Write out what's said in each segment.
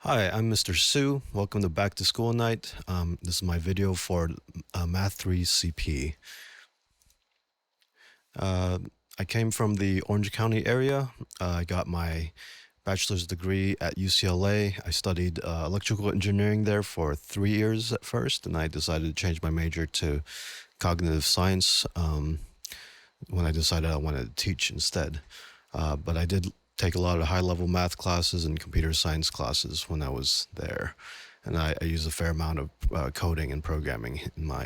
Hi, I'm Mr. Su. Welcome to Back to School Night. This is my video for Math 3 CP. Uh, I came from the Orange County area. I got my bachelor's degree at UCLA. I studied electrical engineering there for 3 years at first, and I decided to change my major to cognitive science when I decided I wanted to teach instead. But I did take a lot of high-level math classes and computer science classes when I was there, and I use a fair amount of coding and programming in my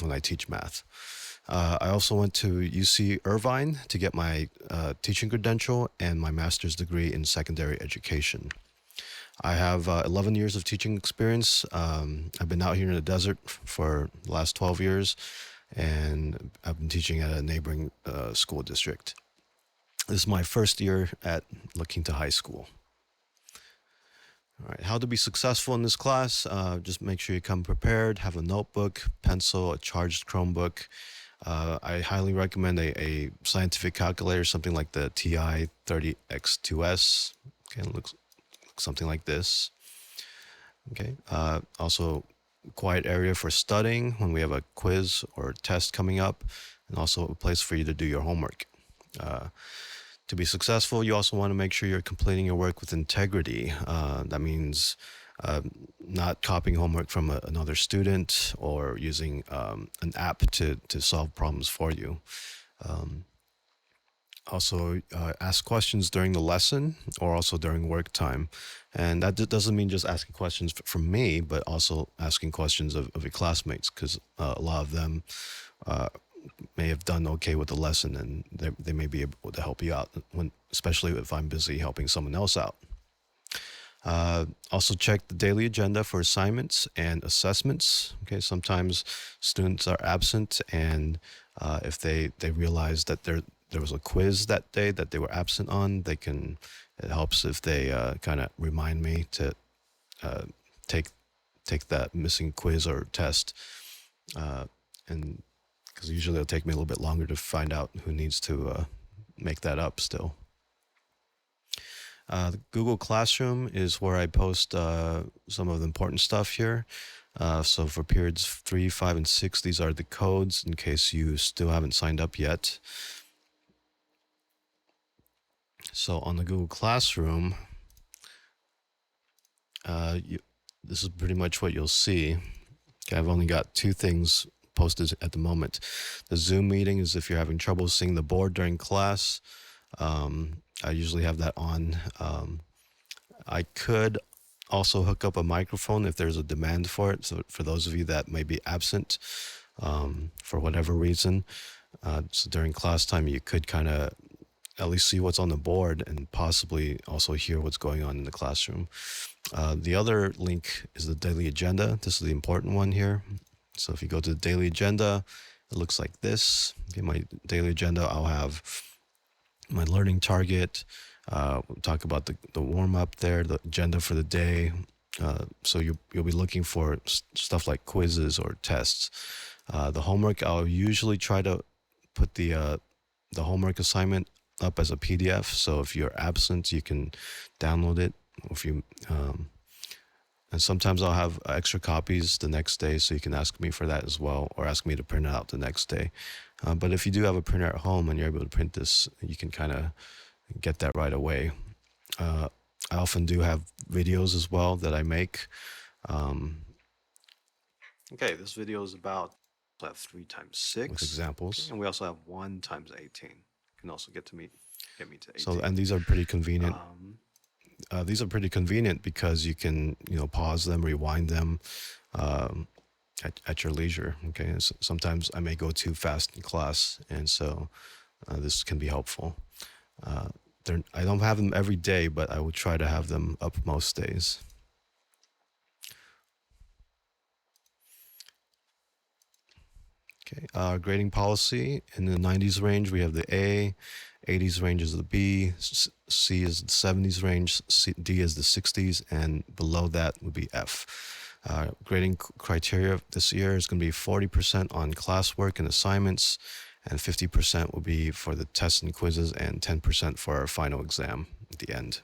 when I teach math. I also went to UC Irvine to get my teaching credential and my master's degree in secondary education. I have 11 years of teaching experience. I've been out here in the desert for the last 12 years, and I've been teaching at a neighboring school district. This is my first year at La Quinta High School. All right, how to be successful in this class? Just make sure you come prepared, have a notebook, pencil, a charged Chromebook. I highly recommend a scientific calculator, something like the TI 30X2S. Okay, it looks something like this. Okay, also quiet area for studying when we have a quiz or test coming up, and also a place for you to do your homework. To be successful, you also want to make sure you're completing your work with integrity. That means not copying homework from another student or using an app to solve problems for you. Also, ask questions during the lesson or also during work time. And that doesn't mean just asking questions from me, but also asking questions of your classmates, because a lot of them may have done okay with the lesson, and they may be able to help you out, especially if I'm busy helping someone else out. Also check the daily agenda for assignments and assessments. Okay, sometimes students are absent, and if they realize that there was a quiz that day that they were absent on, it helps if they kind of remind me to take that missing quiz or test, and because usually it'll take me a little bit longer to find out who needs to make that up still. The Google Classroom is where I post some of the important stuff here. So for periods 3, 5, and 6, these are the codes in case you still haven't signed up yet. So on the Google Classroom, this is pretty much what you'll see. Okay, I've only got 2 things posted at the moment. The Zoom meeting is if you're having trouble seeing the board during class. I usually have that on. I could also hook up a microphone if there's a demand for it. So for those of you that may be absent for whatever reason, so during class time, you could kind of at least see what's on the board and possibly also hear what's going on in the classroom. The other link is the daily agenda. This is the important one here. So if you go to the daily agenda, it looks like this. Okay, my daily agenda, I'll have my learning target. We'll talk about the warm-up there, the agenda for the day. So you'll be looking for stuff like quizzes or tests. The homework, I'll usually try to put the homework assignment up as a PDF. So if you're absent, you can download it. If you and sometimes I'll have extra copies the next day, so you can ask me for that as well, or ask me to print it out the next day. But if you do have a printer at home and you're able to print this, you can kind of get that right away. I often do have videos as well that I make. Okay, this video is about 3 times 6 with examples, and we also have 1 times 18. You can also get me to 18. So, and these are pretty convenient. These are pretty convenient because you can, pause them, rewind them at your leisure. Okay, so sometimes I may go too fast in class, and so this can be helpful. I don't have them every day, but I will try to have them up most days. Okay, our grading policy in the 90s range, we have the A, 80s range is the B, C is the 70s range, D is the 60s, and below that would be F. Grading criteria this year is going to be 40% on classwork and assignments, and 50% will be for the tests and quizzes, and 10% for our final exam at the end.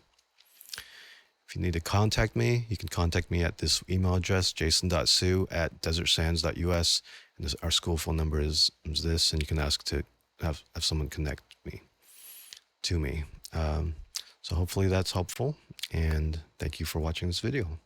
If you need to contact me, you can contact me at this email address, jason.sue@desertsands.us. And our school phone number is this, and you can ask to have someone connect me to me. So hopefully that's helpful, and thank you for watching this video.